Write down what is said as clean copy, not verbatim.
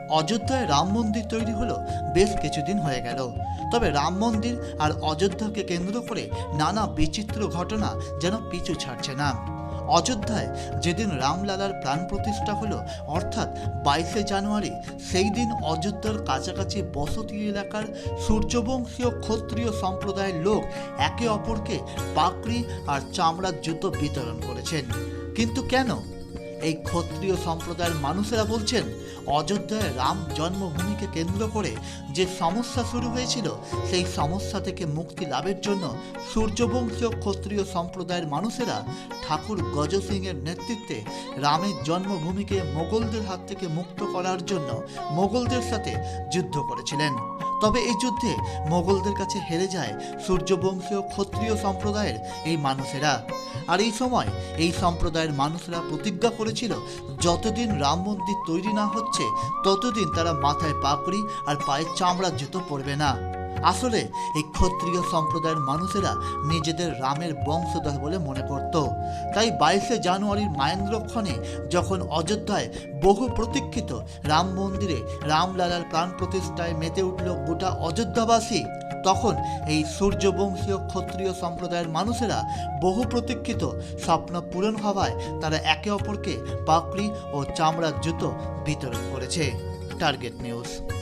অযোধ্যায় রাম মন্দির তৈরি হলো বেশ কিছুদিন হয়ে গেল। তবে রাম মন্দির আর অযোধ্যাকে কেন্দ্র করে নানা বিচিত্র ঘটনা যেন পিছু ছাড়ছে না। অযোধ্যায় যেদিন রামলালার প্রাণ প্রতিষ্ঠা হলো, অর্থাৎ 22শে জানুয়ারি, সেই দিন অযোধ্যার কাছাকাছি বসতি এলাকার সূর্যবংশীয় ক্ষত্রিয় সম্প্রদায়ের লোক একে অপরকে পাকড়ি আর চামড়ার জুতো বিতরণ করেছেন। কিন্তু কেন? এই ক্ষত্রিয় সম্প্রদায়ের মানুষেরা বলছেন, অযোধ্যায় রাম জন্মভূমিকে কেন্দ্র করে যে সমস্যা শুরু হয়েছিল, সেই সমস্যা থেকে মুক্তি লাভের জন্য সূর্যবংশীয় ক্ষত্রিয় সম্প্রদায়ের মানুষেরা ঠাকুর গজ সিংয়ের নেতৃত্বে রামের জন্মভূমিকে মোগলদের হাত থেকে মুক্ত করার জন্য মোগলদের সাথে যুদ্ধ করেছিলেন। তবে এই যুদ্ধে মোগলদের কাছে হেরে যায় সূর্যবংশীয় ক্ষত্রিয় সম্প্রদায়ের এই মানুষেরা। আর এই সময় এই সম্প্রদায়ের মানুষরা প্রতিজ্ঞা করেছিল, যতদিন রাম মন্দির তৈরি না হচ্ছে ততদিন তারা মাথায় পাগড়ি আর পায়ে চামড়ার জুতো পরবে না। আসলে এই ক্ষত্রিয় সম্প্রদায়ের মানুষেরা নিজেদের রামের বংশধর বলে মনে করত। তাই 22শে জানুয়ারির মাহেন্দ্রক্ষণে যখন অযোধ্যায় বহু প্রতীক্ষিত রাম মন্দিরে রামলালার প্রাণ প্রতিষ্ঠায় মেতে উঠল গোটা অযোধ্যাবাসী, তখন এই সূর্যবংশীয় ক্ষত্রিয় সম্প্রদায়ের মানুষেরা বহু প্রতীক্ষিত স্বপ্ন পূরণ হওয়ায় তারা একে অপরকে পাকড়ি ও চামড়ার জুতো বিতরণ করেছে। Target news.